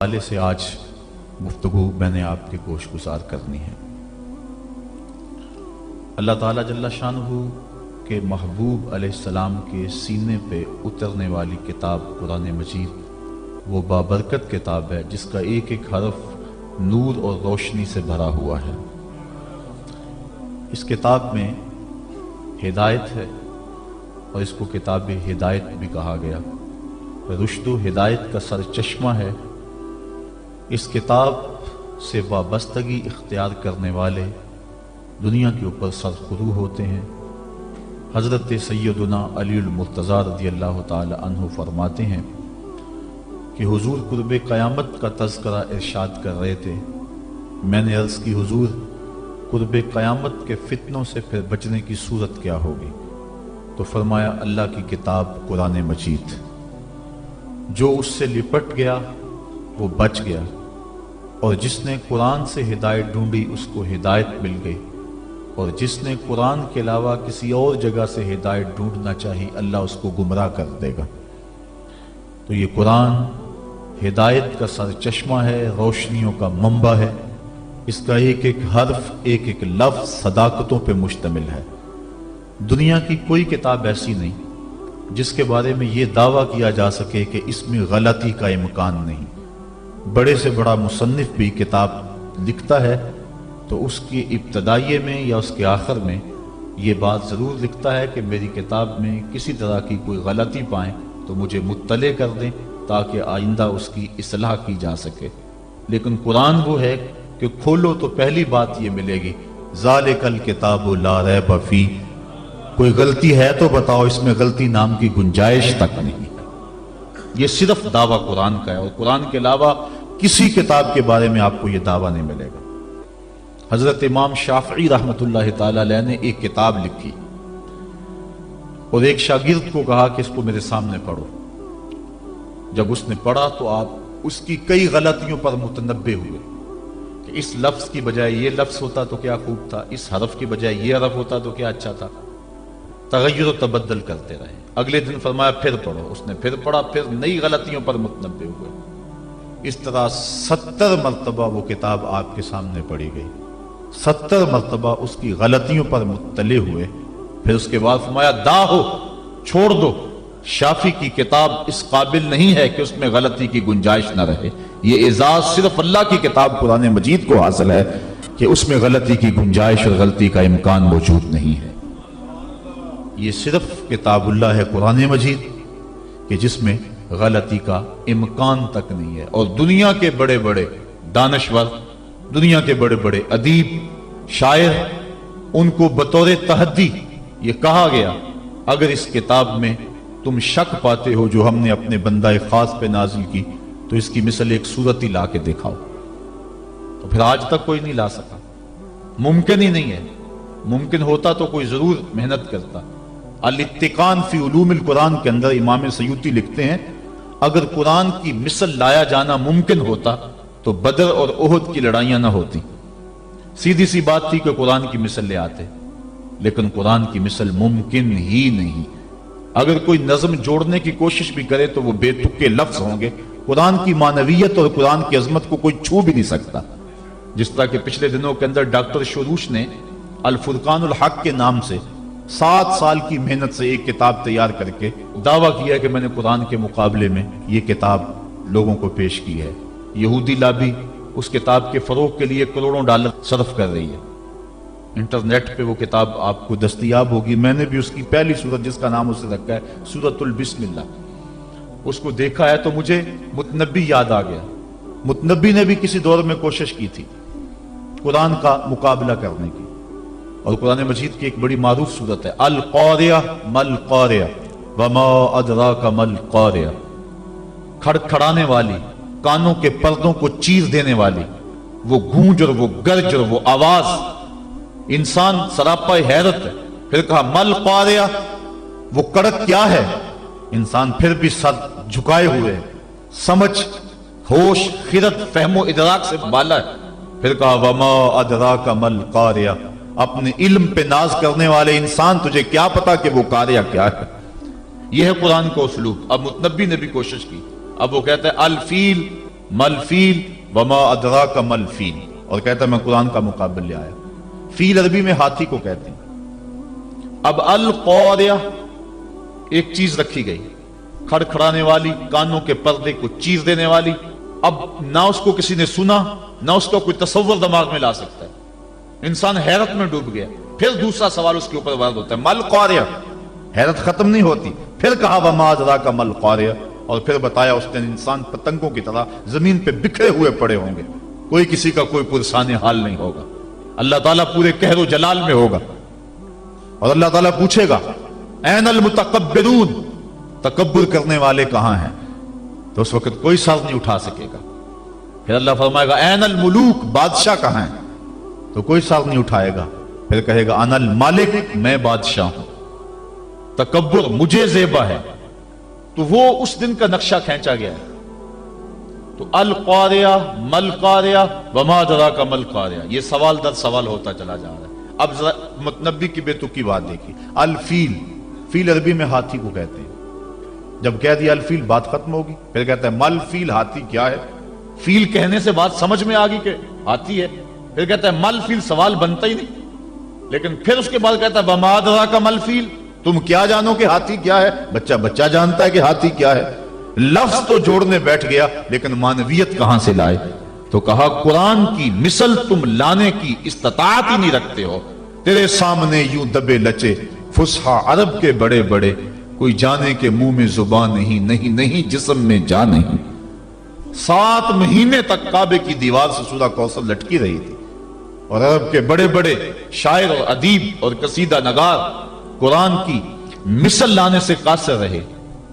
حوالے سے آج گفتگو میں نے آپ کے گوش گزار کرنی ہے۔ اللہ تعالیٰ جل شانہ کے محبوب علیہ السلام کے سینے پہ اترنے والی کتاب قرآن مجید وہ بابرکت کتاب ہے جس کا ایک ایک حرف نور اور روشنی سے بھرا ہوا ہے۔ اس کتاب میں ہدایت ہے اور اس کو کتاب ہدایت بھی کہا گیا، رشد و ہدایت کا سرچشمہ ہے۔ اس کتاب سے وابستگی اختیار کرنے والے دنیا کے اوپر سرخرو ہوتے ہیں۔ حضرت سیدنا علی المرتضیٰ رضی اللہ تعالی عنہ فرماتے ہیں کہ حضور قرب قیامت کا تذکرہ ارشاد کر رہے تھے۔ میں نے عرض کی حضور قرب قیامت کے فتنوں سے پھر بچنے کی صورت کیا ہوگی؟ تو فرمایا اللہ کی کتاب قرآن مجید، جو اس سے لپٹ گیا وہ بچ گیا، اور جس نے قرآن سے ہدایت ڈھونڈی اس کو ہدایت مل گئی، اور جس نے قرآن کے علاوہ کسی اور جگہ سے ہدایت ڈھونڈنا چاہی اللہ اس کو گمراہ کر دے گا۔ تو یہ قرآن ہدایت کا سرچشمہ ہے، روشنیوں کا منبع ہے۔ اس کا ایک ایک حرف، ایک ایک لفظ صداقتوں پہ مشتمل ہے۔ دنیا کی کوئی کتاب ایسی نہیں جس کے بارے میں یہ دعویٰ کیا جا سکے کہ اس میں غلطی کا امکان نہیں۔ بڑے سے بڑا مصنف بھی کتاب لکھتا ہے تو اس کی ابتدائیے میں یا اس کے آخر میں یہ بات ضرور لکھتا ہے کہ میری کتاب میں کسی طرح کی کوئی غلطی پائیں تو مجھے مطلع کر دیں تاکہ آئندہ اس کی اصلاح کی جا سکے۔ لیکن قرآن وہ ہے کہ کھولو تو پہلی بات یہ ملے گی، ذالک الکتاب لا ریب فیہ، کوئی غلطی ہے تو بتاؤ، اس میں غلطی نام کی گنجائش تک نہیں۔ یہ صرف دعویٰ قرآن کا ہے، اور قرآن کے علاوہ کسی کتاب کے بارے میں آپ کو یہ دعویٰ نہیں ملے گا۔ حضرت امام شافعی رحمۃ اللہ تعالی علیہ نے ایک کتاب لکھی اور ایک شاگرد کو کہا کہ اس کو میرے سامنے پڑھو۔ جب اس نے پڑھا تو آپ اس کی کئی غلطیوں پر متنبہ ہوئے کہ اس لفظ کی بجائے یہ لفظ ہوتا تو کیا خوب تھا، اس حرف کی بجائے یہ حرف ہوتا تو کیا اچھا تھا۔ تغیر و تبدل کرتے رہے۔ اگلے دن فرمایا پھر پڑھو، اس نے پھر پڑھا، پھر نئی غلطیوں پر متنبہ ہوئے۔ اس طرح 70 مرتبہ وہ کتاب آپ کے سامنے پڑھی گئی، 70 مرتبہ اس کی غلطیوں پر مطلع ہوئے۔ پھر اس کے بعد فرمایا دا ہو، چھوڑ دو، شافی کی کتاب اس قابل نہیں ہے کہ اس میں غلطی کی گنجائش نہ رہے۔ یہ اعزاز صرف اللہ کی کتاب قرآن مجید کو حاصل ہے کہ اس میں غلطی کی گنجائش اور غلطی کا امکان موجود نہیں ہے۔ یہ صرف کتاب اللہ ہے قرآن مجید کہ جس میں غلطی کا امکان تک نہیں ہے۔ اور دنیا کے بڑے بڑے دانشور، دنیا کے بڑے بڑے ادیب، شاعر، ان کو بطور تحدی یہ کہا گیا اگر اس کتاب میں تم شک پاتے ہو جو ہم نے اپنے بندہ خاص پہ نازل کی تو اس کی مثل ایک صورت ہی لا کے دکھاؤ۔ تو پھر آج تک کوئی نہیں لا سکا، ممکن ہی نہیں ہے۔ ممکن ہوتا تو کوئی ضرور محنت کرتا۔ الاتقان فی علوم القرآن کے اندر امام سیوطی لکھتے ہیں اگر قرآن کی مثل لایا جانا ممکن ہوتا تو بدر اور احد کی لڑائیاں نہ ہوتی۔ سیدھی سی بات تھی کہ قرآن کی مثل لے آتے، لیکن قرآن کی مثل ممکن ہی نہیں۔ اگر کوئی نظم جوڑنے کی کوشش بھی کرے تو وہ بے تکے لفظ ہوں گے۔ قرآن کی معنویت اور قرآن کی عظمت کو کوئی چھو بھی نہیں سکتا۔ جس طرح کہ پچھلے دنوں کے اندر ڈاکٹر شروش نے الفرقان الحق کے نام سے 7 سال کی محنت سے ایک کتاب تیار کر کے دعویٰ کیا کہ میں نے قرآن کے مقابلے میں یہ کتاب لوگوں کو پیش کی ہے۔ یہودی لابی اس کتاب کے فروغ کے لیے کروڑوں ڈالر صرف کر رہی ہے۔ انٹرنیٹ پہ وہ کتاب آپ کو دستیاب ہوگی۔ میں نے بھی اس کی پہلی سورت جس کا نام اسے رکھا ہے سورۃ البسم اللہ، اس کو دیکھا ہے تو مجھے متنبی یاد آ گیا۔ متنبی نے بھی کسی دور میں کوشش کی تھی قرآن کا مقابلہ کرنے کی، اور قرآن مجید کی ایک بڑی معروف صورت ہے القاریہ مل قاریہ وما ادراک مل قاریہ، کھڑکھڑانے والی، کانوں کے پردوں کو چیر دینے والی وہ گونج اور وہ گرج اور وہ آواز، انسان سراپا حیرت ہے۔ پھر کہا مل قاریہ، وہ کڑک کیا ہے؟ انسان پھر بھی سر جھکائے ہوئے، سمجھ، ہوش، خرد، فہم و ادراک سے بالا ہے۔ پھر کہا وما ادراک مل قاریہ، اپنے علم پہ ناز کرنے والے انسان تجھے کیا پتا کہ وہ قاریہ کیا ہے۔ یہ ہے قرآن کا اسلوب۔ اب متنبی نے بھی کوشش کی، اب وہ کہتا ہے الفیل مل فیل وما ادراک مل فیل، اور کہتا ہے میں قرآن کا مقابل لے آیا۔ فیل عربی میں ہاتھی کو کہتے ہیں۔ اب القاریہ ایک چیز رکھی گئی، کھڑکھڑانے والی، کانوں کے پردے کو چیر دینے والی۔ اب نہ اس کو کسی نے سنا، نہ اس کا کوئی تصور دماغ میں لا سکتا ہے، انسان حیرت میں ڈوب گیا۔ پھر دوسرا سوال اس کے اوپر وارد ہوتا ہے، مل قاریہ، حیرت ختم نہیں ہوتی۔ پھر کہا وما ادراک مل قاریہ، اور پھر بتایا اس نے انسان پتنگوں کی طرح زمین پہ بکھرے ہوئے پڑے ہوں گے، کوئی کسی کا کوئی پرسان حال نہیں ہوگا، اللہ تعالیٰ پورے قہر و جلال میں ہوگا، اور اللہ تعالیٰ پوچھے گا این المتکبرون، تکبر کرنے والے کہاں ہیں؟ تو اس وقت کوئی سر نہیں اٹھا سکے گا۔ پھر اللہ فرمائے گا این الملوک، بادشاہ کہاں ہیں؟ تو کوئی سر نہیں اٹھائے گا۔ پھر کہے گا انا المالک، میں بادشاہ ہوں، تکبر مجھے زیبا ہے۔ تو وہ اس دن کا نقشہ کھینچا گیا ہے۔ تو القاریہ، مل قاریہ، وما ادراک مل قاریہ، یہ سوال در سوال ہوتا چلا جا رہا ہے۔ اب ذرا متنبی کی بے تکی بات دیکھیے، الفیل، فیل عربی میں ہاتھی کو کہتے ہیں۔ جب کہہ دیا الفیل بات ختم ہوگی۔ پھر کہتا ہے مل فیل، ہاتھی کیا ہے؟ فیل کہنے سے بات سمجھ میں آ گئی کہ ہاتھی ہے۔ پھر کہتا ہے مل فیل، سوال بنتا ہی نہیں۔ لیکن پھر اس کے بعد کہتا ہے وما ادراک مل فیل، تم کیا جانو کہ ہاتھی کیا ہے؟ بچہ جانتا ہے کہ ہاتھی کیا ہے۔ لفظ تو جوڑنے بیٹھ گیا، لیکن معنویت کہاں سے لائے؟ تو کہا قرآن کی مثل تم لانے کی استطاعت ہی نہیں رکھتے ہو، تیرے سامنے یوں دبے لچے فصحا عرب کے بڑے بڑے، کوئی جانے کے منہ میں زبان نہیں، نہیں جسم میں جان نہیں۔ 7 مہینے تک کعبے کی دیوار سے سورہ کوثر لٹکی رہی تھی، اور عرب کے بڑے بڑے شاعر اور ادیب اور قصیدہ نگار قرآن کی مثل لانے سے قاصر رہے۔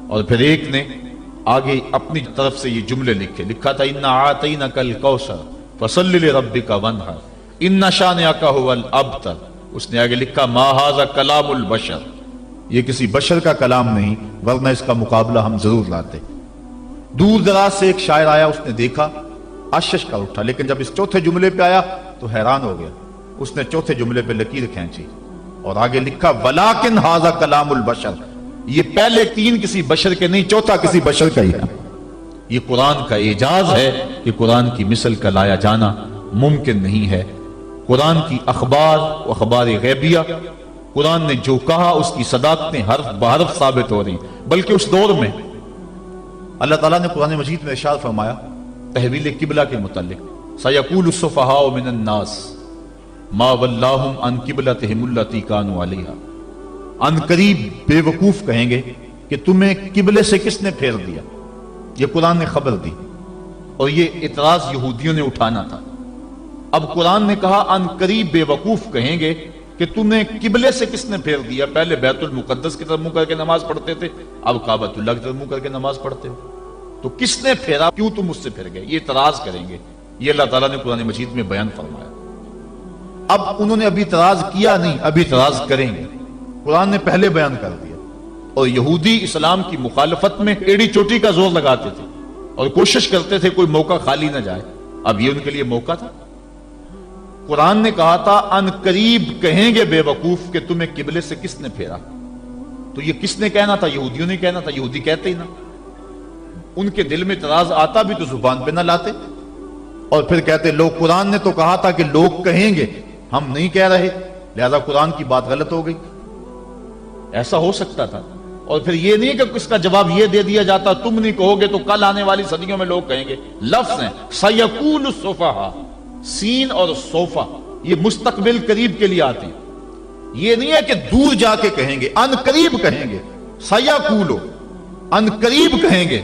اور پھر ایک نے آگے اپنی طرف سے یہ جملے لکھا تھا انا اعطینک الکوثر فصلی لربک وانحر ان شانئک ھو الابتر۔ اس نے آگے لکھا ما ھذا کلام البشر، یہ کسی بشر کا کلام نہیں، ورنہ اس کا مقابلہ ہم ضرور لاتے۔ دور دراز سے ایک شاعر آیا، اس نے دیکھا، اشش کر اٹھا، لیکن جب اس چوتھے جملے پہ آیا تو حیران ہو گیا۔ اس نے چوتھے جملے پہ لکیر کھینچی اور آگے لکھا ولیکن ھذا کلام البشر، یہ پہلے 3 کسی بشر کے نہیں، چوتھا کسی بشر کا ہی ہے۔ یہ قرآن کا اعجاز ہے کہ قرآن کی مثل کا لایا جانا ممکن نہیں ہے۔ قرآن کی اخبار و اخبار غیبیہ، قرآن نے جو کہا اس کی صداقتیں حرف بحرف ثابت ہو رہی ہیں۔ بلکہ اس دور میں اللہ تعالیٰ نے قرآن مجید میں ارشاد فرمایا تحویل قبلہ کے متعلق، سَيَقُولُ السُّفَهَاءُ مِنَ النَّاسِ مَا وَلَّاهُمْ عَنْ قِبْلَتِهِمُ الَّتِي كَانُوا عَلَيْهَا، ان قریب بے وقوف کہیں گے کہ تمہیں قبلے سے کس نے پھیر دیا۔ یہ قرآن نے خبر دی، اور یہ اعتراض یہودیوں نے اٹھانا تھا۔ اب قرآن نے کہا ان قریب بے وقوف کہیں گے کہ تمہیں قبلے سے کس نے پھیر دیا۔ پہلے بیت المقدس کی طرف منہ کر کے نماز پڑھتے تھے، اب کعبۃ اللہ کی طرف منہ کر کے نماز پڑھتے ہو، تو کس نے پھیرا، کیوں تم اس سے پھر گئے؟ یہ اعتراض کریں گے۔ یہ اللہ تعالیٰ نے قرآن مجید میں بیان فرمایا۔ اب انہوں نے ابھی اعتراض کیا نہیں، ابھی اعتراض کریں گے۔ قرآن نے پہلے بیان کر دیا، اور یہودی اسلام کی مخالفت میں ایڑی چوٹی کا زور لگاتے تھے اور کوشش کرتے تھے کوئی موقع خالی نہ جائے۔ اب یہ ان کے لیے موقع تھا۔ قرآن نے کہا تھا ان قریب کہیں گے بے وقوف کہ تمہیں قبلے سے کس نے پھیرا۔ تو یہ کس نے کہنا تھا؟ یہودیوں نے کہنا تھا، یہودی کہتے ہی نہ۔ ان کے دل میں اعتراض آتا بھی تو زبان پہ نہ لاتے، اور پھر کہتے لوگ، قرآن نے تو کہا تھا کہ لوگ کہیں گے، ہم نہیں کہہ رہے، لہذا قرآن کی بات غلط ہو گئی۔ ایسا ہو سکتا تھا۔ اور پھر یہ نہیں کہ اس کا جواب یہ دے دیا جاتا تم نہیں کہو گے تو کل آنے والی صدیوں میں لوگ کہیں گے۔ لفظ ہیں سیقول السفہاء، سین اور صوفہ یہ مستقبل قریب کے لیے آتے ہیں۔ یہ نہیں ہے کہ دور جا کے کہیں گے، ان قریب کہیں گے۔ سیقولو، ان قریب کہیں گے،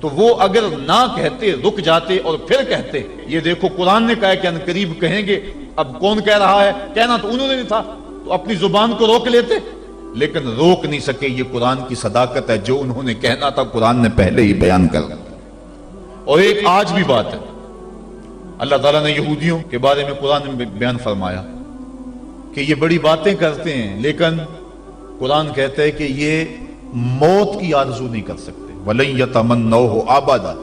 تو وہ اگر نہ کہتے، رک جاتے اور پھر کہتے۔ یہ دیکھو قرآن نے کہا کہ ان قریب کہیں گے، اب کون کہہ رہا ہے؟ کہنا تو انہوں نے نہیں تھا، تو اپنی زبان کو روک لیتے، لیکن روک نہیں سکے۔ یہ قرآن کی صداقت ہے، جو انہوں نے کہنا تھا قرآن نے پہلے ہی بیان کر دیا۔ اور ایک آج بھی بات ہے، اللہ تعالیٰ نے یہودیوں کے بارے میں قرآن میں بیان فرمایا کہ یہ بڑی باتیں کرتے ہیں، لیکن قرآن کہتا ہے کہ یہ موت کی آرزو نہیں کر سکتے۔ وَلَن يَتَمَنَّوْهُ أَبَدًا،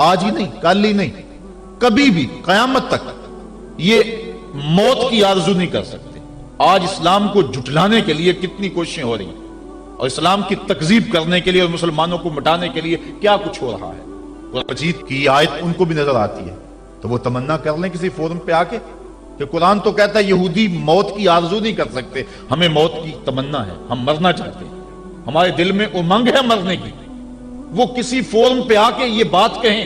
آج ہی نہیں، کل ہی نہیں، کبھی بھی قیامت تک یہ موت کی آرزو نہیں کر سکتے۔ آج اسلام کو جھٹلانے کے لیے کتنی کوششیں ہو رہی ہیں، اور اسلام کی تکذیب کرنے کے لیے اور مسلمانوں کو مٹانے کے لیے کیا کچھ ہو رہا ہے۔ قرآن مجید کی آیت ان کو بھی نظر آتی ہے تو وہ تمنا کر لیں کسی فورم پہ آ کے کہ قرآن تو کہتا ہے یہودی موت کی آرزو نہیں کر سکتے، ہمیں موت کی تمنا ہے، ہم مرنا چاہتے ہیں، ہمارے دل میں امنگ ہے مرنے کی۔ وہ کسی فورم پہ آ کے یہ بات کہیں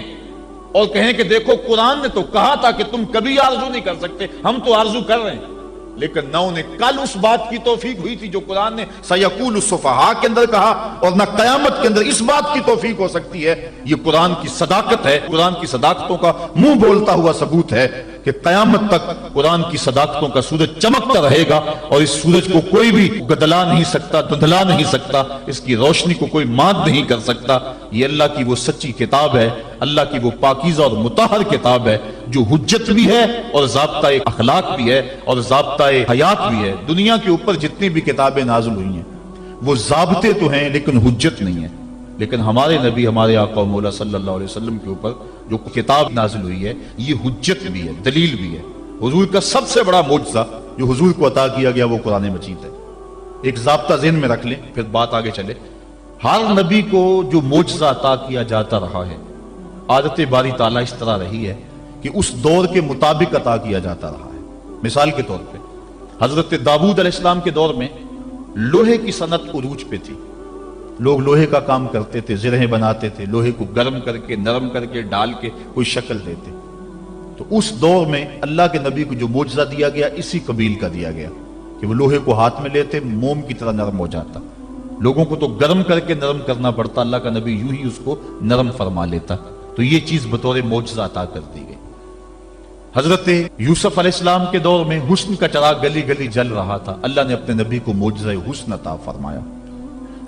اور کہیں کہ دیکھو قرآن نے تو کہا تھا کہ تم کبھی آرزو نہیں کر سکتے، ہم تو آرزو کر رہے ہیں۔ لیکن نہ انہیں کل اس بات کی توفیق ہوئی تھی جو قرآن نے سیقول السفہاء کے اندر کہا، اور نہ قیامت کے اندر اس بات کی توفیق ہو سکتی ہے۔ یہ قرآن کی صداقت ہے، قرآن کی صداقتوں کا منہ بولتا ہوا ثبوت ہے کہ قیامت تک قرآن کی صداقتوں کا سورج چمکتا رہے گا، اور اس سورج کو کوئی بھی گدلا نہیں سکتا، دھندلا نہیں سکتا، اس کی روشنی کو کوئی مات نہیں کر سکتا۔ یہ اللہ کی وہ سچی کتاب ہے، اللہ کی وہ پاکیزہ اور مطہر کتاب ہے جو حجت بھی ہے اور ضابطہ اخلاق بھی ہے اور ضابطہ حیات بھی ہے۔ دنیا کے اوپر جتنی بھی کتابیں نازل ہوئی ہیں وہ ضابطے تو ہیں لیکن حجت نہیں ہے، لیکن ہمارے نبی، ہمارے آقا و مولا صلی اللہ علیہ وسلم کے اوپر جو کتاب نازل ہوئی ہے یہ حجت بھی ہے، دلیل بھی ہے۔ حضور کا سب سے بڑا معجزہ جو حضور کو عطا کیا گیا وہ قرآن مجید ہے۔ ایک ضابطہ ذہن میں رکھ لیں پھر بات آگے چلے۔ ہر نبی کو جو معجزہ عطا کیا جاتا رہا ہے، عادت باری تعالیٰ اس طرح رہی ہے کہ اس دور کے مطابق عطا کیا جاتا رہا ہے۔ مثال کے طور پہ حضرت داؤد علیہ السلام کے دور میں لوہے کی صنعت عروج پہ تھی، لوگ لوہے کا کام کرتے تھے، زرہیں بناتے تھے، لوہے کو گرم کر کے نرم کر کے ڈال کے کوئی شکل دیتے۔ تو اس دور میں اللہ کے نبی کو جو معجزہ دیا گیا اسی قبیل کا دیا گیا کہ وہ لوہے کو ہاتھ میں لیتے، موم کی طرح نرم ہو جاتا۔ لوگوں کو تو گرم کر کے نرم کرنا پڑتا، اللہ کا نبی یوں ہی اس کو نرم فرما لیتا۔ تو یہ چیز بطور معجزہ عطا کر دی گئی۔ حضرت یوسف علیہ السلام کے دور میں حسن کا چراغ گلی گلی جل رہا تھا، اللہ نے اپنے نبی کو معجزہ حسن عطا فرمایا۔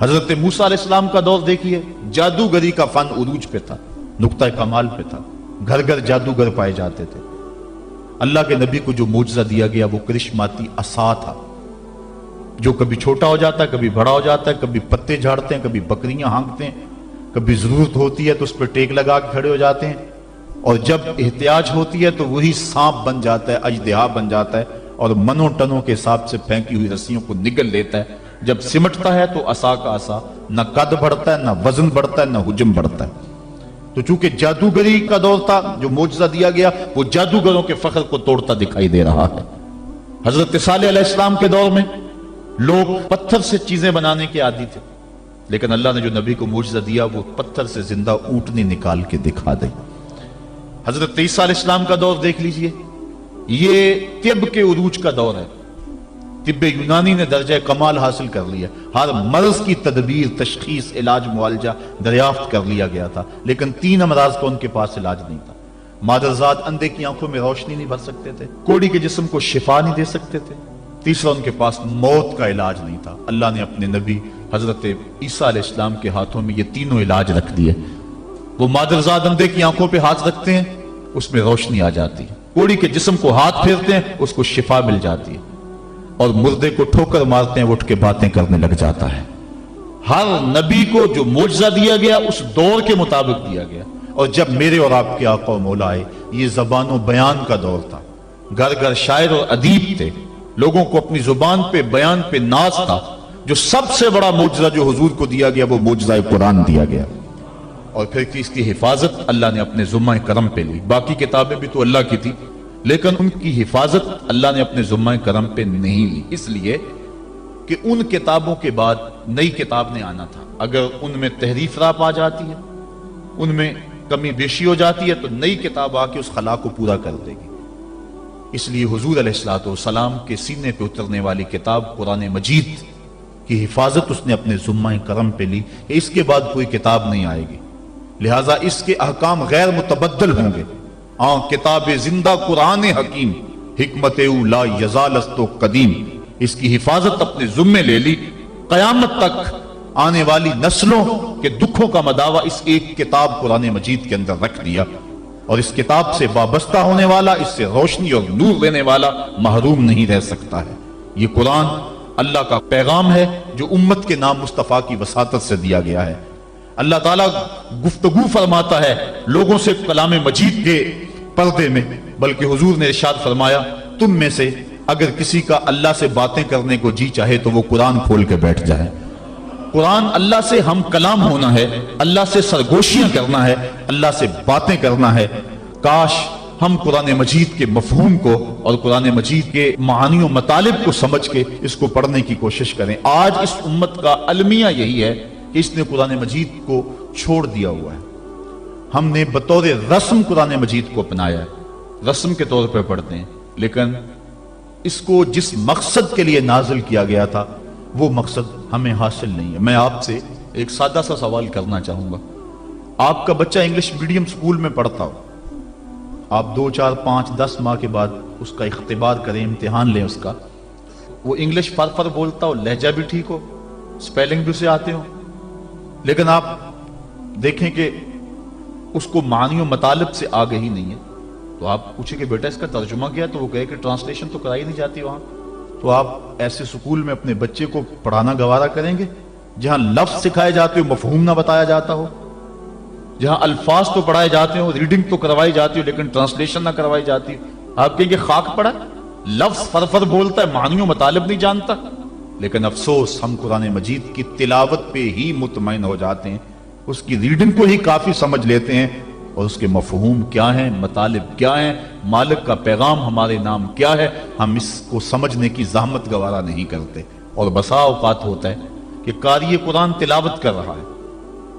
حضرت موسیٰ علیہ السلام کا دور دیکھیے، جادوگری کا فن عروج پہ تھا، نقطہ کمال پہ تھا، گھر گھر جادوگر پائے جاتے تھے۔ اللہ کے نبی کو جو معجزہ دیا گیا وہ کرشماتی عصا تھا، جو کبھی چھوٹا ہو جاتا ہے، کبھی بڑا ہو جاتا ہے، کبھی پتے جھاڑتے ہیں، کبھی بکریاں ہانکتے ہیں، کبھی ضرورت ہوتی ہے تو اس پہ ٹیک لگا کے کھڑے ہو جاتے ہیں، اور جب احتیاج ہوتی ہے تو وہی سانپ بن جاتا ہے، اژدہا بن جاتا ہے، اور منوں ٹنوں کے حساب سے پھینکی ہوئی رسیوں کو نگل لیتا ہے۔ جب سمٹتا ہے تو عصا کا عصا نہ قد بڑھتا ہے، نہ وزن بڑھتا ہے، نہ حجم بڑھتا ہے۔ تو چونکہ جادوگری کا دور تھا، جو معجزہ دیا گیا وہ جادوگروں کے فخر کو توڑتا دکھائی دے رہا ہے۔ حضرت صالح علیہ السلام کے دور میں لوگ پتھر سے چیزیں بنانے کے عادی تھے، لیکن اللہ نے جو نبی کو معجزہ دیا وہ پتھر سے زندہ اونٹنی نکال کے دکھا دی۔ حضرت عیسیٰ علیہ السلام کا دور دیکھ لیجئے، یہ طب کے عروج کا دور ہے۔ طب یونانی نے درجہ کمال حاصل کر لیا، ہر مرض کی تدبیر، تشخیص، علاج، معالجہ دریافت کر لیا گیا تھا، لیکن 3 امراض کا ان کے پاس علاج نہیں تھا۔ مادرزاد اندھے کی آنکھوں میں روشنی نہیں بھر سکتے تھے، کوڑی کے جسم کو شفا نہیں دے سکتے تھے، تیسرا ان کے پاس موت کا علاج نہیں تھا۔ اللہ نے اپنے نبی حضرت عیسیٰ علیہ السلام کے ہاتھوں میں یہ تینوں علاج رکھ دیے۔ وہ مادرزاد اندھے کی آنکھوں پہ ہاتھ رکھتے ہیں، اس میں روشنی آ جاتی ہے، کوڑی کے جسم کو ہاتھ پھیرتے ہیں، اس کو شفا مل جاتی ہے، اور مردے کو ٹھوکر مارتے ہیں، وہ اٹھ کے باتیں کرنے لگ جاتا ہے۔ ہر نبی کو جو معجزہ دیا گیا اس دور کے مطابق دیا گیا۔ اور جب میرے اور آپ کے آقا و مولا آئے، یہ زبان و بیان کا دور تھا، گھر گھر شاعر اور ادیب تھے، لوگوں کو اپنی زبان پہ، بیان پہ ناز تھا۔ جو سب سے بڑا معجزہ جو حضور کو دیا گیا وہ معجزہ قرآن دیا گیا، اور پھر اس کی حفاظت اللہ نے اپنے ذمہ کرم پہ لی۔ باقی کتابیں بھی تو اللہ کی تھی، لیکن ان کی حفاظت اللہ نے اپنے ذمہ کرم پہ نہیں لی، اس لیے کہ ان کتابوں کے بعد نئی کتاب نے آنا تھا۔ اگر ان میں تحریف راپ آ جاتی ہے، ان میں کمی بیشی ہو جاتی ہے، تو نئی کتاب آ کے اس خلا کو پورا کر دے گی۔ اس لیے حضور علیہ الصلوۃ والسلام کے سینے پہ اترنے والی کتاب قرآن مجید کی حفاظت اس نے اپنے ذمہ کرم پہ لی کہ اس کے بعد کوئی کتاب نہیں آئے گی، لہٰذا اس کے احکام غیر متبدل ہوں گے۔ کتاب زندہ قرآن حکیم، حکمت او لا یزالست و قدیم، اس کی حفاظت اپنے ذمے لے لی۔ قیامت تک آنے والی نسلوں کے دکھوں کا مداوع اس ایک کتاب قرآن مجید کے اندر رکھ دیا، اور اس کتاب سے وابستہ ہونے والا، اس سے روشنی اور نور لینے والا محروم نہیں رہ سکتا ہے۔ یہ قرآن اللہ کا پیغام ہے جو امت کے نام مصطفیٰ کی وساطت سے دیا گیا ہے۔ اللہ تعالیٰ گفتگو فرماتا ہے لوگوں سے کلام مجید کے پردے میں، بلکہ حضور نے ارشاد فرمایا تم میں سے اگر کسی کا اللہ سے باتیں کرنے کو جی چاہے تو وہ قرآن کھول کے بیٹھ جائے۔ قرآن اللہ سے ہم کلام ہونا ہے، اللہ سے سرگوشیاں کرنا ہے، اللہ سے باتیں کرنا ہے۔ کاش ہم قرآن مجید کے مفہوم کو اور قرآن مجید کے معانی و مطالب کو سمجھ کے اس کو پڑھنے کی کوشش کریں۔ آج اس امت کا المیہ یہی ہے کہ اس نے قرآن مجید کو چھوڑ دیا ہوا ہے۔ ہم نے بطور رسم قرآن مجید کو اپنایا ہے، رسم کے طور پہ پڑھتے ہیں، لیکن اس کو جس مقصد کے لیے نازل کیا گیا تھا وہ مقصد ہمیں حاصل نہیں ہے۔ میں آپ سے ایک سادہ سا سوال کرنا چاہوں گا۔ آپ کا بچہ انگلش میڈیم سکول میں پڑھتا ہو، آپ 2 4 5 10 ماہ کے بعد اس کا اختبار کریں، امتحان لیں اس کا، وہ انگلش فر بولتا ہو، لہجہ بھی ٹھیک ہو، سپیلنگ بھی اسے آتے ہو، لیکن آپ دیکھیں کہ اس کو معنی و مطالب سے آگہی نہیں ہے، تو آپ پوچھیں کہ بیٹا اس کا ترجمہ کیا، تو وہ کہے کہ ٹرانسلیشن تو کرائی نہیں جاتی وہاں۔ تو آپ ایسے سکول میں اپنے بچے کو پڑھانا گوارا کریں گے جہاں لفظ سکھائے جاتے ہو، مفہوم نہ بتایا جاتا ہو، جہاں الفاظ تو پڑھائے جاتے ہو، ریڈنگ تو کروائی جاتی ہو، لیکن ٹرانسلیشن نہ کروائی جاتی؟ آپ کہیں گے خاک پڑا، لفظ فر بولتا ہے، معنی و مطالب نہیں جانتا۔ لیکن افسوس ہم قرآن مجید کی تلاوت پہ ہی مطمئن ہو جاتے ہیں، اس کی ریڈنگ کو ہی کافی سمجھ لیتے ہیں، اور اس کے مفہوم کیا ہیں، مطالب کیا ہیں، مالک کا پیغام ہمارے نام کیا ہے، ہم اس کو سمجھنے کی زحمت گوارا نہیں کرتے۔ اور بسا اوقات ہوتا ہے کہ قاری قرآن تلاوت کر رہا ہے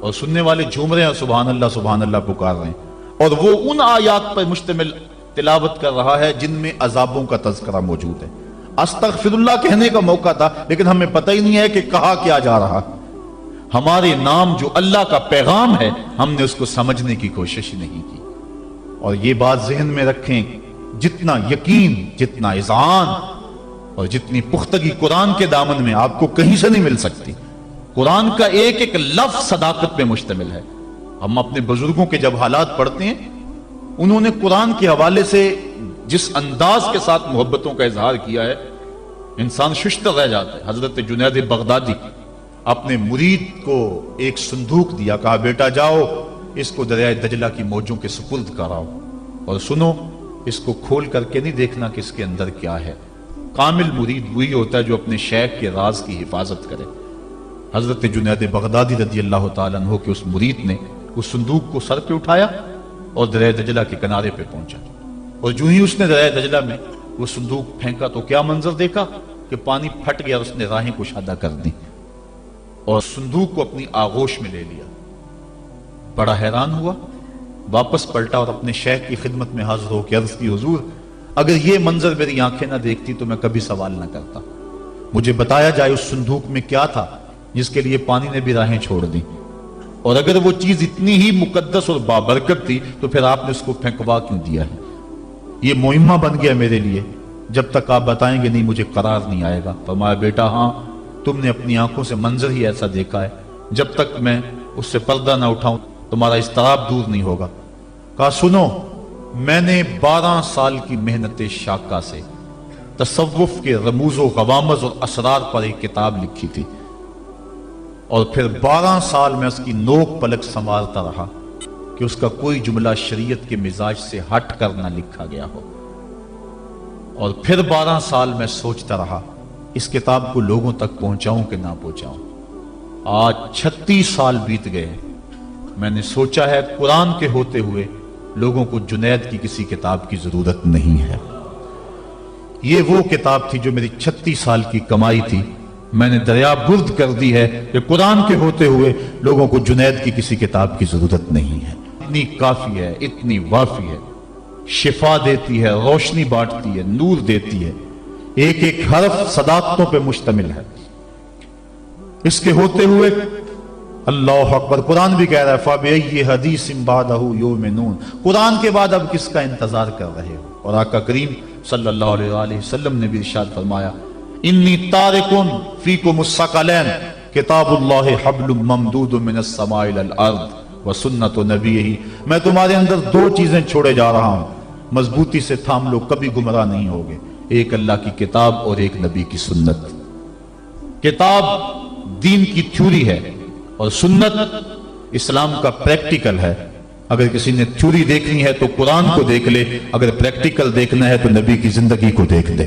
اور سننے والے جھوم رہے ہیں، سبحان اللہ پکار رہے ہیں، اور وہ ان آیات پر مشتمل تلاوت کر رہا ہے جن میں عذابوں کا تذکرہ موجود ہے۔ استغفر اللہ کہنے کا موقع تھا، لیکن ہمیں پتہ ہی نہیں ہے کہ کہا کیا جا رہا۔ ہمارے نام جو اللہ کا پیغام ہے، ہم نے اس کو سمجھنے کی کوشش ہی نہیں کی۔ اور یہ بات ذہن میں رکھیں، جتنا یقین، جتنا اذعان اور جتنی پختگی قرآن کے دامن میں آپ کو کہیں سے نہیں مل سکتی۔ قرآن کا ایک ایک لفظ صداقت پہ مشتمل ہے۔ ہم اپنے بزرگوں کے جب حالات پڑھتے ہیں، انہوں نے قرآن کے حوالے سے جس انداز کے ساتھ محبتوں کا اظہار کیا ہے، انسان ششتر رہ جاتا ہے۔ حضرت جنید بغدادی اپنے مرید کو ایک صندوق دیا، کہا بیٹا جاؤ اس کو دریائے دجلہ کی موجوں کے سپرد کراؤ، اور سنو اس کو کھول کر کے نہیں دیکھنا کہ اس کے اندر کیا ہے۔ کامل مرید وہی ہوتا ہے جو اپنے شیخ کے راز کی حفاظت کرے۔ حضرت جنید بغدادی رضی اللہ تعالیٰ عنہ کے اس مرید نے اس صندوق کو سر پہ اٹھایا اور دریائے دجلہ کے کنارے پہ پہنچا، اور جو ہی اس نے دریائے دجلہ میں وہ صندوق پھینکا تو کیا منظر دیکھا کہ پانی پھٹ گیا، اس نے راہیں کشادہ کر دی اور صندوق کو اپنی آغوش میں لے لیا۔ بڑا حیران ہوا، واپس پلٹا اور اپنے شیخ کی خدمت میں حاضر ہو کے عرض کی حضور اگر یہ منظر میری آنکھیں نہ دیکھتی تو میں کبھی سوال نہ کرتا، مجھے بتایا جائے اس صندوق میں کیا تھا جس کے لیے پانی نے بھی راہیں چھوڑ دی، اور اگر وہ چیز اتنی ہی مقدس اور بابرکت تھی تو پھر آپ نے اس کو پھینکوا کیوں دیا ہے؟ یہ مہمہ بن گیا میرے لیے، جب تک آپ بتائیں گے نہیں مجھے قرار نہیں آئے گا۔ فرمایا بیٹا ہاں تم نے اپنی آنکھوں سے منظر ہی ایسا دیکھا ہے، جب تک میں اس سے پردہ نہ اٹھاؤں تمہارا اضطراب دور نہیں ہوگا۔ کہا سنو، میں نے 12 سال کی محنت شاقہ سے تصوف کے رموز و غوامض اور اسرار پر ایک کتاب لکھی تھی، اور پھر 12 سال میں اس کی نوک پلک سنوارتا رہا کہ اس کا کوئی جملہ شریعت کے مزاج سے ہٹ کر نہ لکھا گیا ہو، اور پھر 12 سال میں سوچتا رہا اس کتاب کو لوگوں تک پہنچاؤں کہ نہ پہنچاؤں۔ آج 36 سال بیت گئے، میں نے سوچا ہے قرآن کے ہوتے ہوئے لوگوں کو جنید کی کسی کتاب کی ضرورت نہیں ہے۔ یہ وہ کتاب تھی جو میری 36 سال کی کمائی تھی، میں نے دریا برد کر دی ہے کہ قرآن کے ہوتے ہوئے لوگوں کو جنید کی کسی کتاب کی ضرورت نہیں ہے۔ اتنی کافی ہے، اتنی وافی ہے، شفا دیتی ہے، روشنی بانٹتی ہے، نور دیتی ہے، ایک ایک حرف صداقتوں پہ مشتمل ہے۔ اس کے ہوتے ہوئے اللہ اکبر، قرآن بھی کہہ رہا ہے فَبِأَيِّ حَدِيثٍ بَعْدَهُ يُؤْمِنُونَ، قرآن کے بعد اب کس کا انتظار کر رہے ہو؟ اور آقا کریم صلی اللہ علیہ وآلہ وسلم نے بھی ارشاد فرمایا انی تارکن فیکم الثقلین کتاب اللہ حبل ممدود من السماء الی الارض وسنت نبیہ، میں تمہارے اندر 2 چیزیں چھوڑے جا رہا ہوں، مضبوطی سے تھام لو، کبھی گمراہ نہیں ہوگے، ایک اللہ کی کتاب اور ایک نبی کی سنت۔ کتاب دین کی تھیوری ہے اور سنت اسلام کا پریکٹیکل ہے۔ اگر کسی نے تھیوری دیکھنی ہے تو قرآن کو دیکھ لے، اگر پریکٹیکل دیکھنا ہے تو نبی کی زندگی کو دیکھ لے۔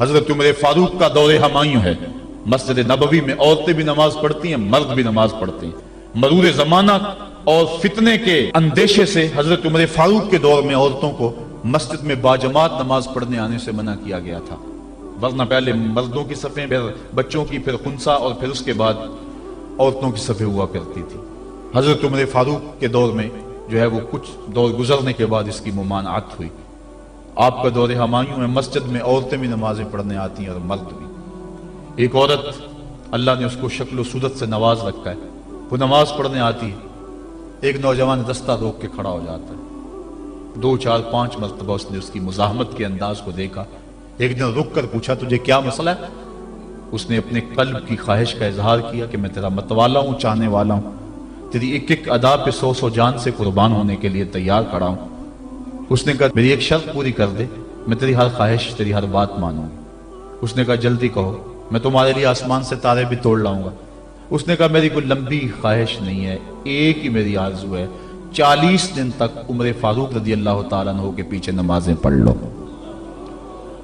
حضرت عمر فاروق کا دور ہمایوں ہے، مسجد نبوی میں عورتیں بھی نماز پڑھتی ہیں، مرد بھی نماز پڑھتے ہیں۔ مرور زمانہ اور فتنے کے اندیشے سے حضرت عمر فاروق کے دور میں عورتوں کو مسجد میں باجماعت نماز پڑھنے آنے سے منع کیا گیا تھا، ورنہ پہلے مردوں کی صفیں، پھر بچوں کی، پھر خنسا، اور پھر اس کے بعد عورتوں کی صفیں ہوا کرتی تھی۔ حضرت عمر فاروق کے دور میں جو ہے وہ کچھ دور گزرنے کے بعد اس کی ممانعت ہوئی۔ آپ کا دور ہمایوں میں مسجد میں عورتیں بھی نمازیں پڑھنے آتی ہیں اور مرد بھی۔ ایک عورت اللہ نے اس کو شکل و صورت سے نواز رکھا ہے، وہ نماز پڑھنے آتی ہے، ایک نوجوان رستہ روک کے کھڑا ہو جاتا ہے، 2 4 5 مرتبہ اس نے اس کی مزاحمت کے انداز کو دیکھا، ایک دن رک کر پوچھا تجھے کیا مسئلہ ہے؟ اس نے اپنے قلب کی خواہش کا اظہار کیا کہ میں تیرا متوالا ہوں، چاہنے والا ہوں، تیری ایک ایک ادا پہ 100 جان سے قربان ہونے کے لیے تیار کھڑا ہوں۔ اس نے کہا میری ایک شرط پوری کر دے، میں تیری ہر خواہش، تیری ہر بات مانوں گی۔ اس نے کہا جلدی کہو، میں تمہارے لیے آسمان سے تارے بھی توڑ لاؤں گا۔ اس نے کہا میری کوئی لمبی خواہش نہیں ہے، ایک ہی میری آرزو ہے، 40 دن تک عمر فاروق رضی اللہ تعالیٰ عنہ کے پیچھے نمازیں پڑھ لو،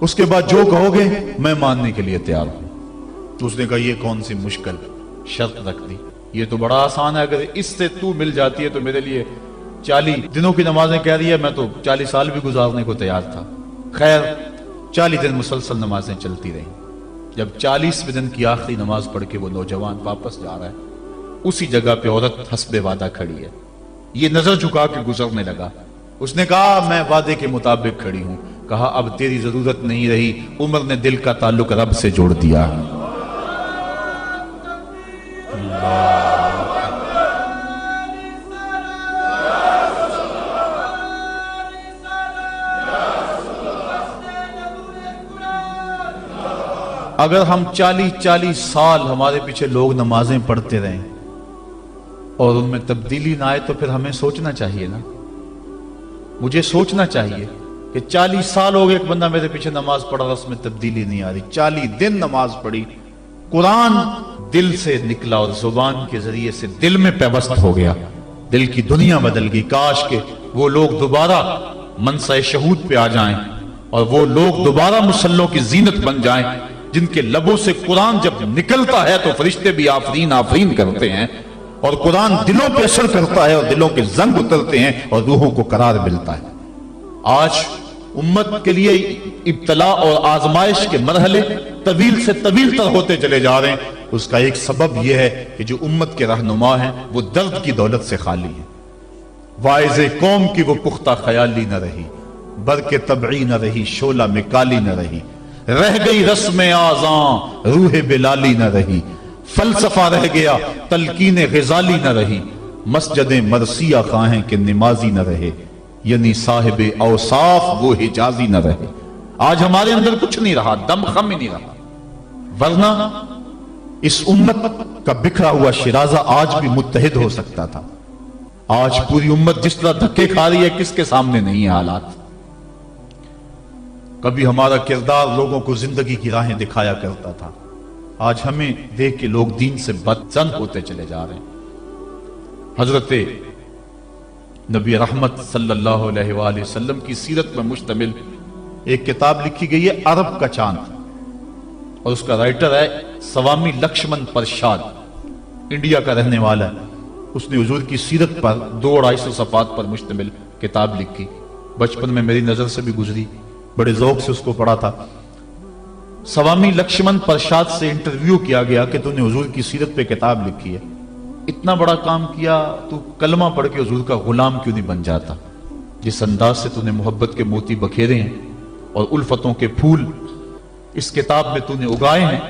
اس کے بعد جو کہو گے میں ماننے کے لیے تیار ہوں۔ تو اس نے کہا یہ کون سی مشکل شرط رکھ دی، یہ تو بڑا آسان ہے، اگر اس سے تو مل جاتی ہے تو میرے لیے 40 دنوں کی نمازیں کہہ رہی ہے، میں تو 40 سال بھی گزارنے کو تیار تھا۔ خیر 40 دن مسلسل نمازیں چلتی رہیں۔ جب 40ویں دن کی آخری نماز پڑھ کے وہ نوجوان واپس جا رہا ہے، اسی جگہ پہ عورت حسب وعدہ کھڑی ہے، یہ نظر جھکا کے گزرنے لگا۔ اس نے کہا میں وعدے کے مطابق کھڑی ہوں۔ کہا اب تیری ضرورت نہیں رہی، عمر نے دل کا تعلق رب سے جوڑ دیا۔ اگر ہم 40 سال ہمارے پیچھے لوگ نمازیں پڑھتے رہیں اور ان میں تبدیلی نہ آئے تو پھر ہمیں سوچنا چاہیے نا، مجھے سوچنا چاہیے کہ 40 سال ہو گئے ایک بندہ میرے پیچھے نماز پڑھا رہا، اس میں تبدیلی نہیں آ رہی، 40 دن نماز پڑھی، قرآن دل سے نکلا اور زبان کے ذریعے سے دل میں پیوست ہو گیا، دل کی دنیا بدل گئی۔ کاش کہ وہ لوگ دوبارہ منصہ شہود پہ آ جائیں اور وہ لوگ دوبارہ مصلوں کی زینت بن جائیں، جن کے لبوں سے قرآن جب نکلتا ہے تو فرشتے بھی آفرین آفرین کرتے ہیں، اور قرآن دلوں پہ اثر کرتا ہے اور دلوں کے زنگ اترتے ہیں اور روحوں کو قرار ملتا ہے۔ آج امت کے لیے ابتلا اور آزمائش کے مرحلے طویل سے طویل تر ہوتے چلے جا رہے ہیں۔ اس کا ایک سبب یہ ہے کہ جو امت کے رہنما ہیں وہ درد کی دولت سے خالی ہیں، واعظ قوم کی وہ پختہ خیالی نہ رہی، برق طبعی نہ رہی، شعلہ میں کالی نہ رہی، رہ گئی رسم آزاں روح بلالی نہ رہی، فلسفہ رہ گیا تلقین غزالی نہ رہی، مسجد مرثیہ خواہیں کہ نمازی نہ رہے، یعنی صاحب اوصاف وہ حجازی نہ رہے۔ آج ہمارے اندر کچھ نہیں رہا، دم خم ہی نہیں رہا، ورنہ اس امت کا بکھرا ہوا شرازہ آج بھی متحد ہو سکتا تھا۔ آج پوری امت جس طرح دھکے کھا رہی ہے، کس کے سامنے نہیں ہے حالات۔ کبھی ہمارا کردار لوگوں کو زندگی کی راہیں دکھایا کرتا تھا، آج ہمیں دیکھ کے لوگ دین سے بدظن ہوتے چلے جا رہے ہیں۔ حضرت نبی رحمت صلی اللہ علیہ وآلہ وسلم کی سیرت پر مشتمل ایک کتاب لکھی گئی ہے عرب کا چاند، اور اس کا رائٹر ہے سوامی لکشمن پرشاد، انڈیا کا رہنے والا ہے۔ اس نے حضور کی سیرت پر 200-250 صفحات پر مشتمل کتاب لکھی، بچپن میں میری نظر سے بھی گزری، بڑے ذوق سے اس کو پڑھا تھا۔ سوامی لکشمن پرشاد سے انٹرویو کیا گیا کہ تو نے حضور کی سیرت پہ کتاب لکھی ہے، اتنا بڑا کام کیا، تو کلمہ پڑھ کے حضور کا غلام کیوں نہیں بن جاتا؟ جس انداز سے تو نے محبت کے موتی بکھیرے ہیں اور الفتوں کے پھول اس کتاب میں تو نے اگائے ہیں،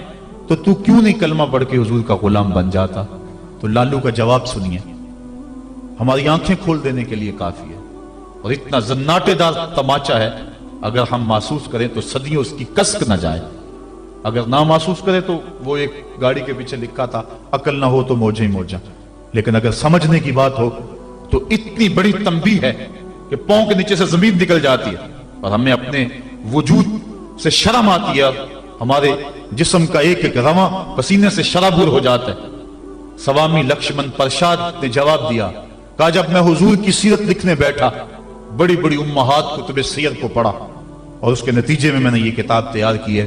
تو کیوں نہیں کلمہ پڑھ کے حضور کا غلام بن جاتا؟ تو لالو کا جواب سنیے، ہماری آنکھیں کھول دینے کے لیے کافی ہے، اور اتنا زناٹے دار تماچا ہے، اگر ہم محسوس کریں تو صدیوں اس کی کسک نہ جائے، اگر نہ محسوس کریں تو وہ ایک گاڑی کے پیچھے لکھا تھا عقل نہ ہو تو موجیں ہی موجاں، لیکن اگر سمجھنے کی بات ہو تو اتنی بڑی تنبیہ ہے کہ پاؤں کے نیچے سے زمین نکل جاتی ہے، اور ہمیں اپنے وجود سے شرم آتی ہے، ہمارے جسم کا ایک ایک رواں پسینے سے شرابور ہو جاتا ہے۔ سوامی لکشمن پرشاد نے جواب دیا، کہا جب میں حضور کی سیرت لکھنے بیٹھا، بڑی بڑی امہات کتب سیر کو پڑھا، اور اس کے نتیجے میں نے یہ کتاب تیار کی ہے،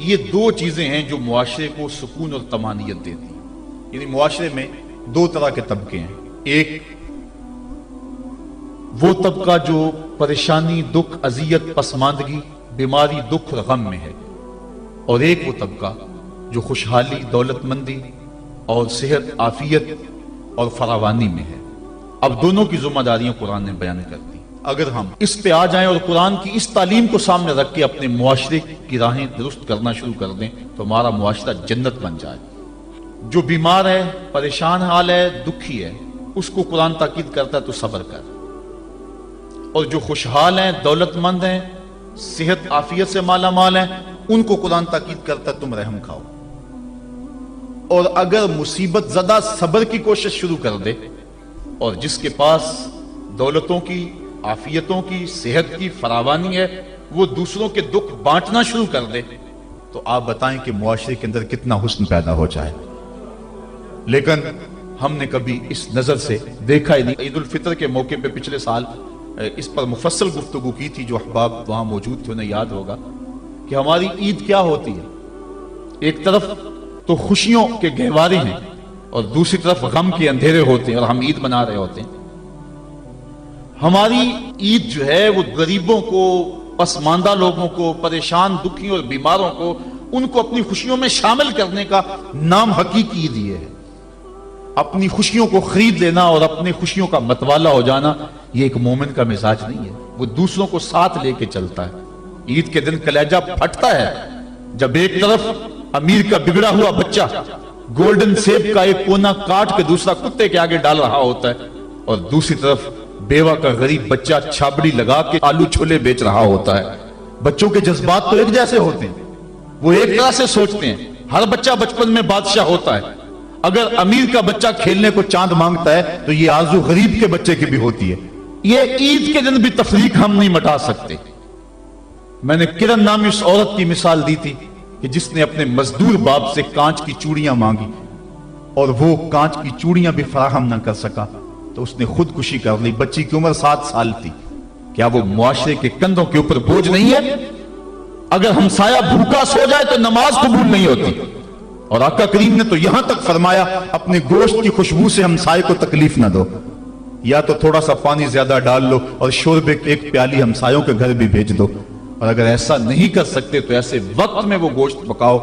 یہ دو چیزیں ہیں جو معاشرے کو سکون اور طمانینت دیتی ہیں۔ یعنی معاشرے میں دو طرح کے طبقے ہیں، ایک وہ طبقہ جو پریشانی، دکھ، اذیت، پسماندگی، بیماری، دکھ اور غم میں ہے، اور ایک وہ طبقہ جو خوشحالی، دولت مندی اور صحت، عافیت اور فراوانی میں ہے۔ اب دونوں کی ذمہ داریاں قرآن نے بیان کر دی۔ اگر ہم اس پہ آ جائیں اور قرآن کی اس تعلیم کو سامنے رکھ کے اپنے معاشرے کی راہیں درست کرنا شروع کر دیں تو ہمارا معاشرہ جنت بن جائے۔ جو بیمار ہے، پریشان حال ہے، دکھی ہے، اس کو قرآن تاکید کرتا ہے تو صبر کر، اور جو خوشحال ہیں، دولت مند ہیں، صحت عافیت سے مالا مال ہیں، ان کو قرآن تاکید کرتا ہے تم رحم کھاؤ۔ اور اگر مصیبت زدہ صبر کی کوشش شروع کر دے، اور جس کے پاس دولتوں کی، عافیتوں کی، صحت کی فراوانی ہے، وہ دوسروں کے دکھ بانٹنا شروع کر دے، تو آپ بتائیں کہ معاشرے کے اندر کتنا حسن پیدا ہو جائے۔ لیکن ہم نے کبھی اس نظر سے دیکھا ہی نہیں۔ عید الفطر کے موقع پہ پچھلے سال اس پر مفصل گفتگو کی تھی، جو احباب وہاں موجود تھے انہیں یاد ہوگا کہ ہماری عید کیا ہوتی ہے۔ ایک طرف تو خوشیوں کے گہوارے ہیں اور دوسری طرف غم کے اندھیرے ہوتے ہیں، اور ہم عید منا رہے ہوتے ہیں۔ ہماری عید جو ہے وہ غریبوں کو، پسماندہ لوگوں کو، پریشان، دکھی اور بیماروں کو، ان کو اپنی خوشیوں میں شامل کرنے کا نام حقیقی عید یہ ہے۔ اپنی خوشیوں کو خرید لینا اور اپنی خوشیوں کا متوالا ہو جانا، یہ ایک مومن کا مزاج نہیں ہے۔ وہ دوسروں کو ساتھ لے کے چلتا ہے۔ عید کے دن کلیجہ پھٹتا ہے جب ایک طرف امیر کا بگڑا ہوا بچہ گولڈن سیب کا ایک کونا کاٹ کے دوسرا کتے کے آگے ڈال رہا ہوتا ہے، اور دوسری طرف بیوہ کا غریب بچہ چھابڑی لگا کے آلو چھولے بیچ رہا ہوتا ہے۔ بچوں کے جذبات تو ایک جیسے ہوتے ہیں، وہ ایک طرح سے سوچتے ہیں۔ ہر بچہ بچپن میں بادشاہ ہوتا ہے۔ اگر امیر کا بچہ کھیلنے کو چاند مانگتا ہے تو یہ آرزو غریب کے بچے کی بھی ہوتی ہے۔ یہ عید کے دن بھی تفریق ہم نہیں مٹا سکتے۔ میں نے کرن نامی اس عورت کی مثال دی تھی کہ جس نے اپنے مزدور باپ سے کانچ کی چوڑیاں مانگی اور وہ کانچ کی چوڑیاں بھی فراہم نہ کر سکا تو اس نے خودکشی کر لی۔ بچی کی عمر 7 سال تھی۔ کیا وہ معاشرے کے کندھوں کے اوپر بوجھ نہیں ہے؟ اگر ہمسایہ بھوکا سو جائے تو نماز قبول نہیں ہوتی، اور آقا کریم نے تو یہاں تک فرمایا اپنے گوشت کی خوشبو سے ہمسائے کو تکلیف نہ دو، یا تو تھوڑا سا پانی زیادہ ڈال لو اور شوربے کی ایک پیالی ہمسایوں کے گھر بھی بھیج دو، اور اگر ایسا نہیں کر سکتے تو ایسے وقت میں وہ گوشت پکاؤ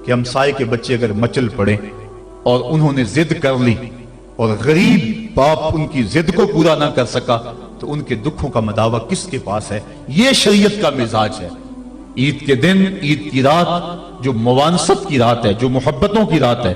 کہ ہمسائے کے بچے اگر مچل پڑے اور انہوں نے ضد کر لی اور غریب باپ ان کی ضد کو پورا نہ کر سکا تو ان کے دکھوں کا مداوع کس کے پاس ہے؟ یہ شریعت کا مزاج ہے۔ عید کے دن، عید کی رات جو موانست کی رات ہے، جو محبتوں کی رات ہے،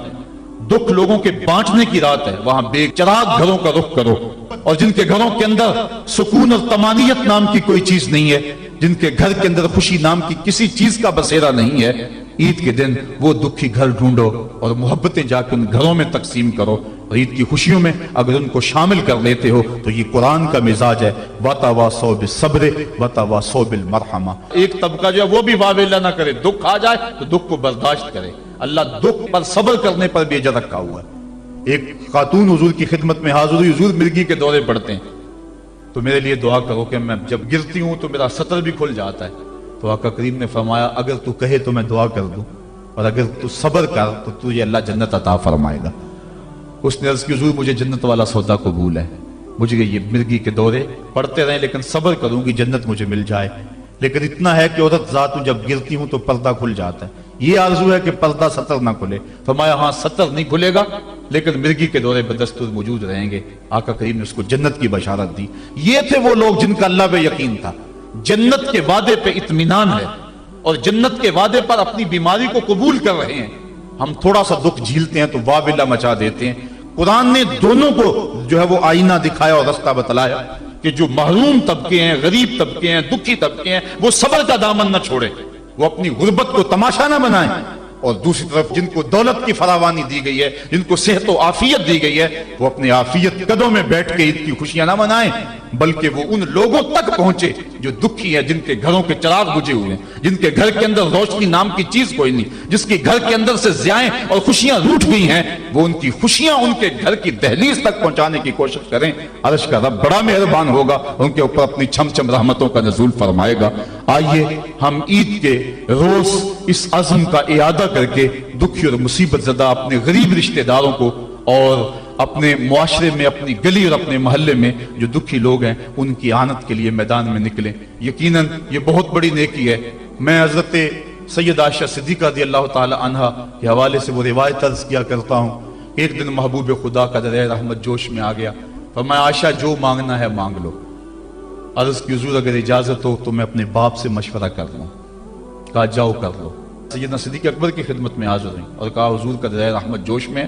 دکھ لوگوں کے بانٹنے کی رات ہے، وہاں بے چراغ گھروں کا رخ کرو، اور جن کے گھروں کے اندر سکون اور طمانینت نام کی کوئی چیز نہیں ہے، جن کے گھر کے اندر خوشی نام کی کسی چیز کا بسیرا نہیں ہے، عید کے دن وہ دکھی گھر ڈھونڈو اور محبتیں جا کے ان گھروں میں تقسیم کرو، اور عید کی خوشیوں میں اگر ان کو شامل کر لیتے ہو تو یہ قرآن کا مزاج ہے۔ وَتَوَاصَوْا بِالصَّبْرِ وَتَوَاصَوْا بِالْمَرْحَمَةِ۔ ایک طبقہ جو ہے وہ بھی واویلا نہ کرے، دکھ آ جائے تو دکھ کو برداشت کرے۔ اللہ دکھ پر صبر کرنے پر بھی اجر رکھا ہوا ہے۔ ایک خاتون حضور کی خدمت میں حاضر ہوئی، حضور مرگی کے دورے پڑتے ہیں تو میرے لیے دعا کرو کہ میں جب گرتی ہوں تو میرا سطر بھی کھل جاتا ہے۔ تو آقا کریم نے فرمایا اگر تو کہے تو میں دعا کر دوں، اور اگر تو صبر کر تو تجھے اللہ جنت عطا فرمائے گا۔ اس نے عرض کی حضور مجھے جنت والا سودا قبول ہے، مجھے یہ مرگی کے دورے پڑتے رہیں لیکن صبر کروں گی جنت مجھے مل جائے، لیکن اتنا ہے کہ عورت ذات ہوں جب گرتی ہوں تو پردہ کھل جاتا ہے، یہ آرزو ہے کہ پردہ سطر نہ کھلے۔ فرمایا ہاں سطر نہیں کھلے گا لیکن مرگی کے دورے بدستور موجود رہیں گے۔ آقا کریم نے اس کو جنت کی بشارت دی۔ یہ تھے وہ لوگ جن کا اللہ پہ یقین تھا، جنت کے وعدے پہ اطمینان ہے، اور جنت کے وعدے پر اپنی بیماری کو قبول کر رہے ہیں۔ ہم تھوڑا سا دکھ جھیلتے ہیں تو واویلا مچا دیتے ہیں۔ قرآن نے دونوں کو جو ہے وہ آئینہ دکھایا اور رستہ بتلایا کہ جو محروم طبقے ہیں، غریب طبقے ہیں، دکھی طبقے ہیں، وہ صبر کا دامن نہ چھوڑے، وہ اپنی غربت کو تماشا نہ بنائیں، اور دوسری طرف جن کو دولت کی فراوانی دی گئی ہے، جن کو صحت و عافیت دی گئی ہے، وہ اپنی عافیت قدوں میں بیٹھ کے عید کی خوشیاں نہ منائیں، بلکہ وہ ان لوگوں تک پہنچے جو دکھی ہیں، جن کے گھروں کے چراغ بجھے ہوئے ہیں، جن کے گھر کے اندر روشنی نام کی چیز کوئی نہیں، جس کے گھر کے اندر سے ضیائیں اور خوشیاں روٹھ گئی ہیں، وہ ان کی خوشیاں ان کے گھر کی دہلیز تک پہنچانے کی کوشش کریں۔ عرش کا رب بڑا مہربان ہوگا، ان کے اوپر اپنی چھم چھم رحمتوں کا نزول فرمائے گا۔ آئیے ہم عید کے روز اس عزم کا اعادہ کر کے دکھی اور مصیبت زدہ اپنے غریب رشتہ داروں کو اور اپنے معاشرے میں، اپنی گلی اور اپنے محلے میں جو دکھی لوگ ہیں ان کی اعانت کے لیے میدان میں نکلیں۔ یقیناً یہ بہت بڑی نیکی ہے۔ میں حضرت سید عائشہ صدیقہ رضی اللہ تعالی عنہا کے حوالے سے وہ روایت عرض کیا کرتا ہوں کہ ایک دن محبوب خدا کا دریا رحمت جوش میں آ گیا، فرمایا عائشہ جو مانگنا ہے مانگ لو۔ عرض کی حضور اگر اجازت ہو تو میں اپنے باپ سے مشورہ کر لوں۔ کہا جاؤ کر لو۔ سیدنا صدیق اکبر کی خدمت میں حاضر ہوئی اور کہا حضور کا دریا رحمت جوش میں،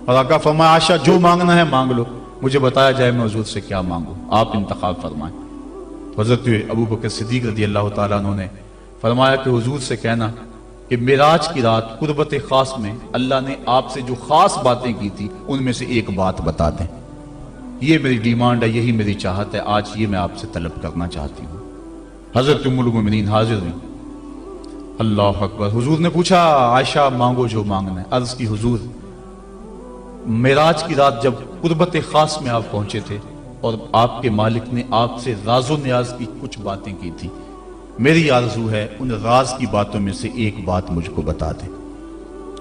اور آقا فرمایا عائشہ جو مانگنا ہے مانگ لو، مجھے بتایا جائے میں حضور سے کیا مانگوں، آپ انتخاب فرمائیں۔ حضرت ابو بکر صدیق رضی اللہ تعالیٰ عنہ نے فرمایا کہ حضور سے کہنا کہ معراج کی رات قربت خاص میں اللہ نے آپ سے جو خاص باتیں کی تھی ان میں سے ایک بات بتا دیں۔ یہ میری ڈیمانڈ ہے، یہی میری چاہت ہے، آج یہ میں آپ سے طلب کرنا چاہتی ہوں۔ حضرت ام المومنین حاضر ہوئی۔ اللہ اکبر۔ حضور نے پوچھا عائشہ مانگو جو مانگنا ہے۔ عرض کی حضور معراج کی رات جب قربت خاص میں آپ پہنچے تھے اور آپ کے مالک نے آپ سے راز و نیاز کی کچھ باتیں کی تھی، میری آرزو ہے ان راز کی باتوں میں سے ایک بات مجھ کو بتا دیں۔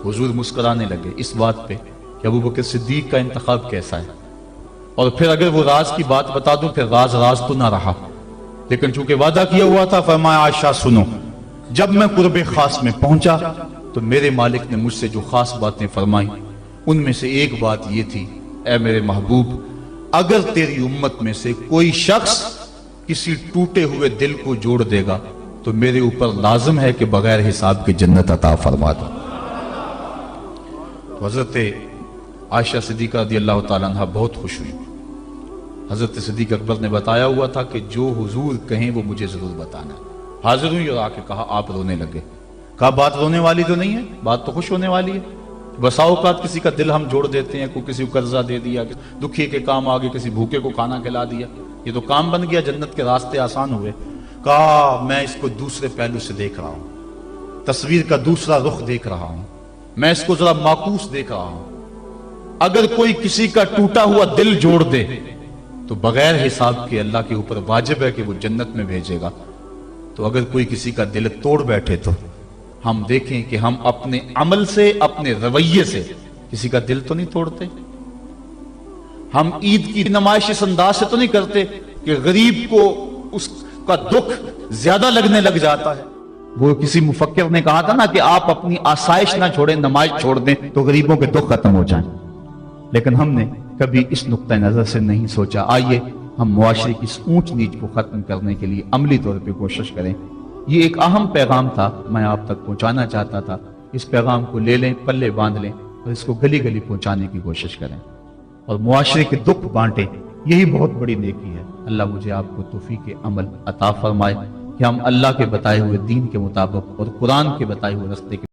حضور مسکرانے لگے اس بات پہ کہ ابو بکر صدیق کا انتخاب کیسا ہے، اور پھر اگر وہ راز کی بات بتا دوں پھر راز راز تو نہ رہا، لیکن چونکہ وعدہ کیا ہوا تھا، فرمایا عائشہ سنو، جب میں قرب خاص میں پہنچا تو میرے مالک نے مجھ سے جو خاص باتیں فرمائیں ان میں سے ایک بات یہ تھی، اے میرے محبوب اگر تیری امت میں سے کوئی شخص کسی ٹوٹے ہوئے دل کو جوڑ دے گا تو میرے اوپر لازم ہے کہ بغیر حساب کے جنت عطا فرما دوں۔ حضرت عائشہ صدیقہ رضی اللہ تعالیٰ عنہ بہت خوش ہوئی۔ حضرت صدیق اکبر نے بتایا ہوا تھا کہ جو حضور کہیں وہ مجھے ضرور بتانا۔ حاضر ہوئی اور آ کے کہا، آپ رونے لگے۔ کہا بات رونے والی تو نہیں ہے، بات تو خوش ہونے والی ہے۔ بسا اوقات کسی کا دل ہم جوڑ دیتے ہیں، کوئی کسی کو قرضہ دے دیا، دکھی کے کام آگے کسی بھوکے کو کھانا کھلا دیا، یہ تو کام بن گیا، جنت کے راستے آسان ہوئے۔ کہا میں اس کو دوسرے پہلو سے دیکھ رہا ہوں، تصویر کا دوسرا رخ دیکھ رہا ہوں، میں اس کو ذرا معکوس دیکھ رہا ہوں۔ اگر کوئی کسی کا ٹوٹا ہوا دل جوڑ دے تو بغیر حساب کے اللہ کے اوپر واجب ہے کہ وہ جنت میں بھیجے گا، تو اگر کوئی کسی کا دل توڑ بیٹھے تو ہم دیکھیں کہ ہم اپنے عمل سے، اپنے رویے سے کسی کا دل تو نہیں توڑتے۔ ہم عید کی نمائش اس انداز سے تو نہیں کرتے کہ غریب کو اس کا دکھ زیادہ لگنے لگ جاتا ہے۔ وہ کسی مفکر نے کہا تھا نا کہ آپ اپنی آسائش نہ چھوڑیں، نمائش چھوڑ دیں تو غریبوں کے دکھ ختم ہو جائیں، لیکن ہم نے کبھی اس نقطہ نظر سے نہیں سوچا۔ آئیے ہم معاشرے کی اس اونچ نیچ کو ختم کرنے کے لیے عملی طور پہ کوشش کریں۔ یہ ایک اہم پیغام تھا، میں آپ تک پہنچانا چاہتا تھا۔ اس پیغام کو لے لیں، پلے باندھ لیں اور اس کو گلی گلی پہنچانے کی کوشش کریں اور معاشرے کے دکھ بانٹیں، یہی بہت بڑی نیکی ہے۔ اللہ مجھے آپ کو توفیق عمل عطا فرمائے کہ ہم اللہ کے بتائے ہوئے دین کے مطابق اور قرآن کے بتائے ہوئے راستے کے